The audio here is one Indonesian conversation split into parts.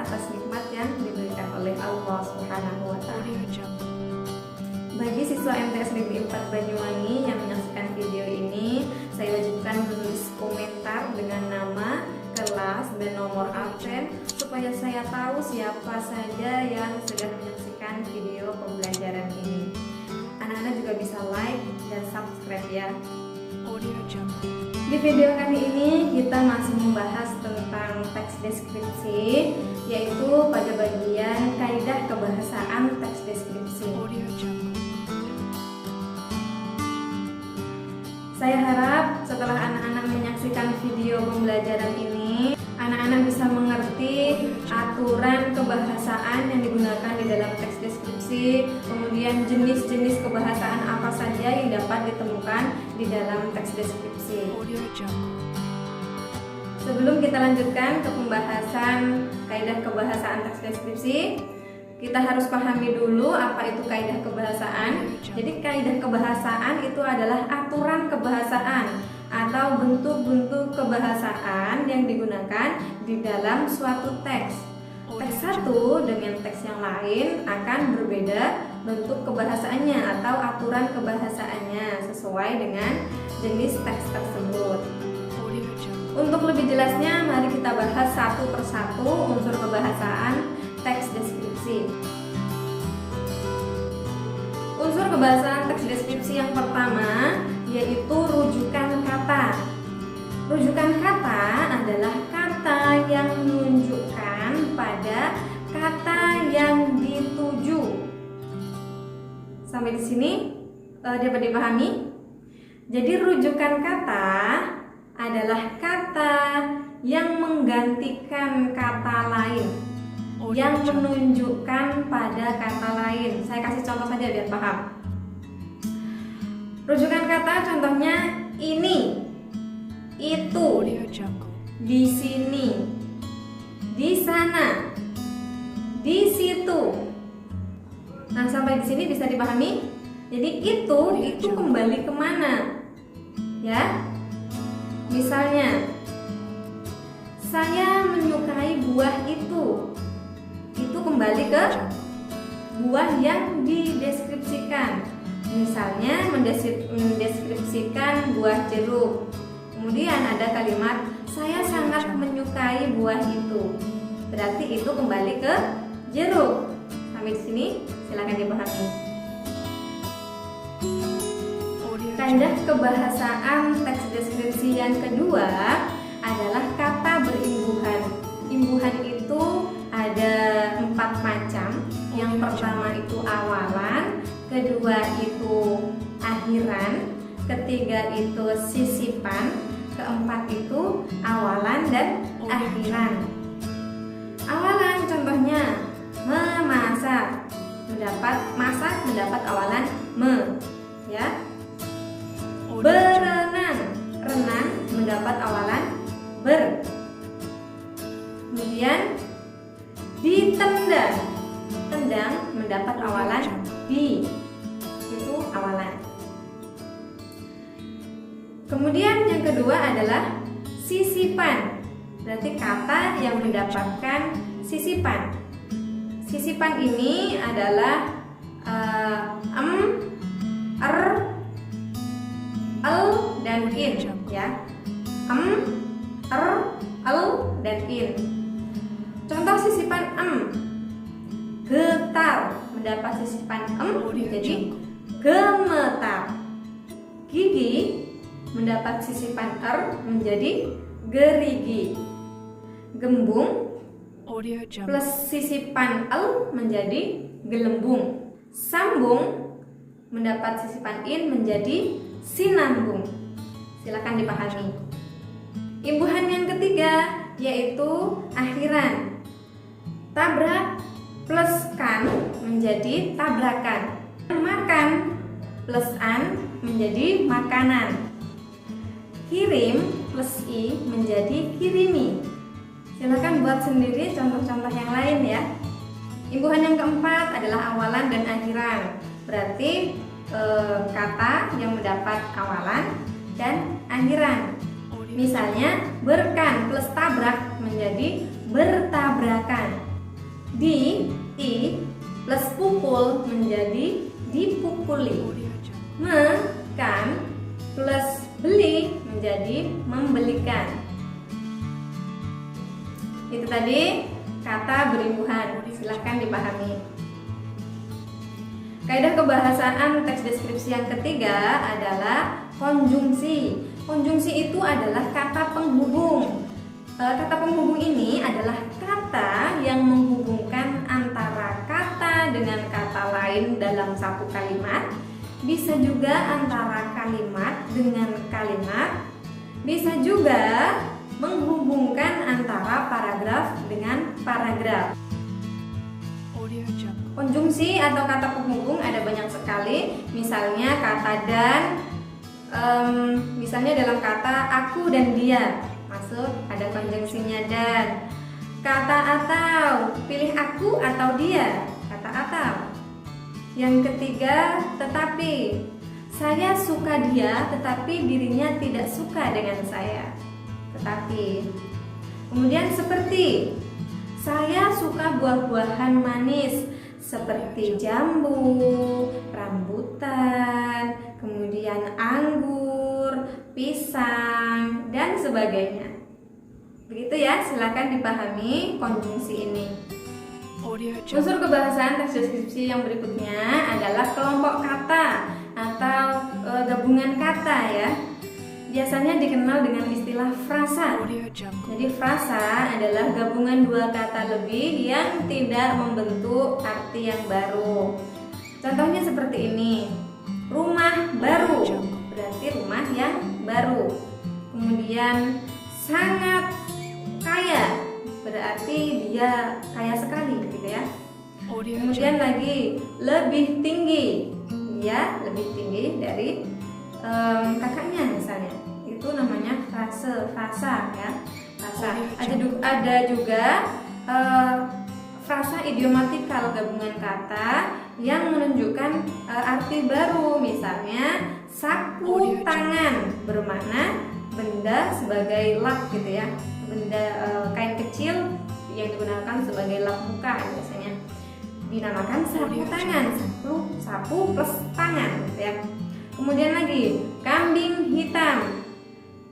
atas nikmat yang diberikan oleh Allah Subhanahu wa Ta'ala. Bagi siswa MTS Negeri 4 Banyuwangi yang menyaksikan video ini, saya wajibkan menulis komentar dengan nama, kelas, dan nomor absen supaya saya tahu siapa saja yang sudah menyaksikan video pembelajaran ini. Anak-anak juga bisa like dan subscribe ya. Di video kali ini kita masih membahas tentang teks deskripsi, yaitu pada bagian kaidah kebahasaan teks deskripsi. Saya harap setelah anak-anak menyaksikan video pembelajaran ini, anak-anak bisa mengerti aturan kebahasaan yang digunakan di dalam teks deskripsi, kemudian jenis-jenis kebahasaan apa saja yang dapat ditemukan di dalam teks deskripsi. Sebelum kita lanjutkan ke pembahasan kaidah kebahasaan teks deskripsi, kita harus pahami dulu apa itu kaidah kebahasaan. Jadi kaidah kebahasaan itu adalah aturan kebahasaan atau bentuk-bentuk kebahasaan yang digunakan di dalam suatu teks. Teks satu dengan teks yang lain akan berbeda bentuk kebahasaannya atau aturan kebahasaannya sesuai dengan jenis teks tersebut. Untuk lebih jelasnya, mari kita bahas satu persatu unsur kebahasaan teks deskripsi. Unsur kebahasaan teks deskripsi yang pertama yaitu rujukan kata. Rujukan kata adalah kata yang menunjukkan pada kata yang dituju. Sampai di sini dapat dipahami? Jadi rujukan kata adalah kata yang menggantikan kata lain, yang menunjukkan pada kata lain. Saya kasih contoh saja biar paham. Rujukan kata contohnya ini, itu, di sini, di sana, di situ. Nah, sampai di sini bisa dipahami? Jadi itu kembali kemana? Ya, misalnya saya menyukai buah itu kembali ke buah yang dideskripsikan. Misalnya mendeskripsikan buah jeruk. Kemudian ada kalimat saya sangat menyukai buah itu. Berarti itu kembali ke jeruk. Sampai di sini silakan dipahami. Kaidah kebahasaan teks deskripsi yang kedua adalah kata berimbuhan. Imbuhan itu ada 4 macam. Yang pertama itu awalan, kedua itu akhiran, ketiga itu sisipan, keempat itu awalan dan akhiran. Awalan contohnya memasak, masak mendapat awalan me, ya. Berenang, renang mendapat awalan ber. Kemudian ditendang, tendang mendapat awalan di, itu awalan. Kemudian yang kedua adalah sisipan, berarti kata yang mendapatkan sisipan. Sisipan ini adalah el dan in, ya. El dan in. Contoh sisipan getar mendapat sisipan jadi gemetar. Gigi mendapat sisipan menjadi gerigi. Gembung plus sisipan menjadi gelembung. Sambung mendapat sisipan in menjadi sinambung. Silakan dipahami. Imbuhan yang ketiga yaitu akhiran. Tabrak plus kan menjadi tabrakan. Makan plus an menjadi makanan. Kirim plus i menjadi kirimi. Silakan buat sendiri contoh-contoh yang lain ya. Imbuhan yang keempat adalah awalan dan akhiran. Berarti kata yang mendapat awalan dan akhiran. Misalnya berkan plus tabrak menjadi bertabrakan. Di, i plus pukul menjadi dipukuli. Mekan plus beli menjadi membelikan. Itu tadi kata berimbuhan, silahkan dipahami. Kaidah kebahasaan teks deskripsi yang ketiga adalah konjungsi. Konjungsi itu adalah kata penghubung. Kata penghubung ini adalah kata yang menghubungkan antara kata dengan kata lain dalam satu kalimat. Bisa juga antara kalimat dengan kalimat. Bisa juga menghubungkan antara paragraf dengan paragraf. Konjungsi atau kata penghubung ada banyak sekali. Misalnya kata dan, misalnya dalam kata aku dan dia, masuk ada konjungsinya dan. Kata atau, pilih aku atau dia, kata atau. Yang ketiga, tetapi. Saya suka dia, tetapi dirinya tidak suka dengan saya. Tetapi. Kemudian seperti. Saya suka buah-buahan manis seperti jambu, rambutan, kemudian anggur, pisang, dan sebagainya. Begitu ya, silakan dipahami konjungsi ini. Unsur kebahasaan teks deskripsi yang berikutnya adalah kelompok kata atau gabungan kata ya. Biasanya dikenal dengan istilah frasa. Jadi frasa adalah gabungan dua kata lebih yang tidak membentuk arti yang baru. Contohnya seperti ini. Rumah baru berarti rumah yang baru. Kemudian sangat kaya berarti dia kaya sekali gitu ya. Kemudian lagi lebih tinggi, dia lebih tinggi dari kakaknya misalnya, itu namanya frasa ya, frasa. Ada juga frasa idiomatikal, gabungan kata yang menunjukkan arti baru. Misalnya sapu tangan bermakna benda sebagai lap gitu ya, benda kain kecil yang digunakan sebagai lap muka biasanya dinamakan sapu tangan, sapu plus tangan gitu ya. Kemudian lagi kambing hitam.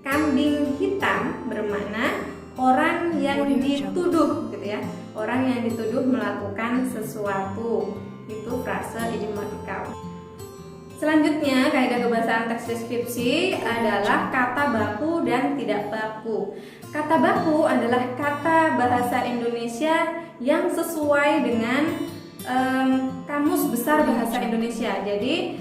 Kambing hitam bermakna orang yang dituduh gitu ya, orang yang dituduh melakukan sesuatu. Itu frasa idiomatikal. Selanjutnya, kaidah kebahasaan teks deskripsi adalah kata baku dan tidak baku. Kata baku adalah kata bahasa Indonesia yang sesuai dengan Kamus Besar Bahasa Indonesia. Jadi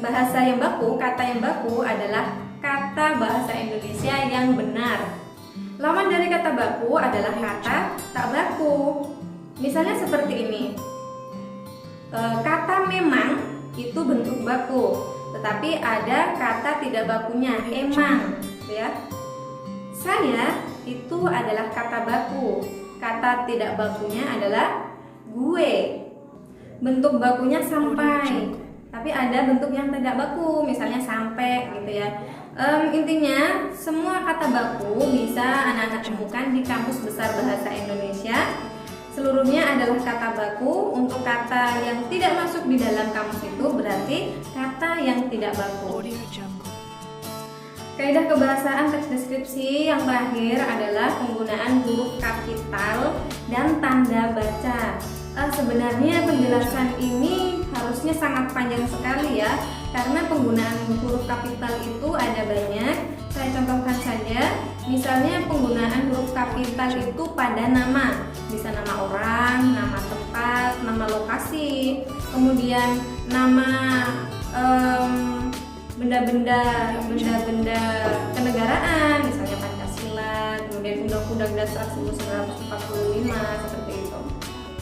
bahasa yang baku, kata yang baku adalah kata bahasa Indonesia yang benar. Lawan dari kata baku adalah kata tak baku. Misalnya seperti ini. Kata memang itu bentuk baku, tetapi ada kata tidak bakunya, emang, ya. Saya itu adalah kata baku. Kata tidak bakunya adalah gue. Bentuk bakunya sampai, tapi ada bentuk yang tidak baku, misalnya sampai gitu ya. Intinya semua kata baku bisa anak-anak temukan di Kamus Besar Bahasa Indonesia. Seluruhnya adalah kata baku. Untuk kata yang tidak masuk di dalam kamus itu berarti kata yang tidak baku. Kaidah kebahasaan teks deskripsi yang terakhir adalah penggunaan huruf kapital dan tanda baca. Sebenarnya penjelasan ini harusnya sangat panjang sekali ya, karena penggunaan huruf kapital itu ada banyak. Saya contohkan saja, misalnya penggunaan huruf kapital itu pada nama, bisa nama orang, nama tempat, nama lokasi, kemudian nama benda-benda kenegaraan, misalnya Pancasila, kemudian Undang-Undang Dasar 1945 seperti itu.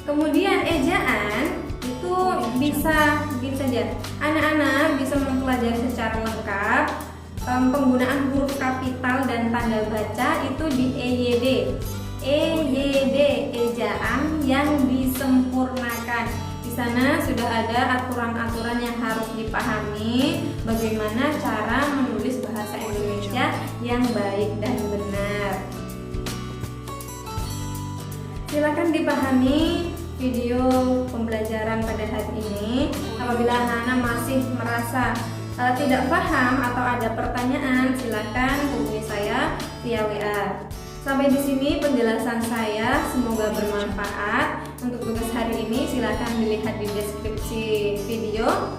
Kemudian ejaan itu bisa begini saja, anak-anak bisa mempelajari secara lengkap penggunaan huruf kapital dan tanda baca itu di EYD. EYD, ejaan yang disempurnakan. Di sana sudah ada aturan-aturan yang harus dipahami, bagaimana cara menulis bahasa Indonesia yang baik dan benar. Silakan dipahami video pembelajaran pada hari ini. Apabila anak-anak masih merasa tidak paham atau ada pertanyaan, silakan hubungi saya via WA. Sampai di sini penjelasan saya, semoga bermanfaat. Untuk tugas hari ini silakan dilihat di deskripsi video.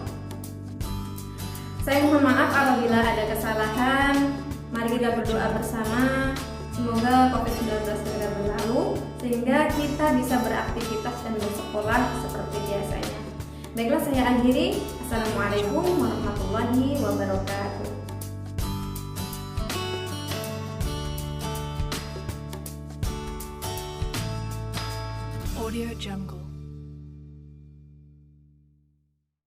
Saya mohon maaf apabila ada kesalahan. Mari kita berdoa bersama. Semoga COVID-19 segera berlalu sehingga kita bisa beraktivitas dan bersekolah seperti biasanya. Baiklah, saya akhiri. Assalamualaikum warahmatullahi wabarakatuh. Audio Jungle.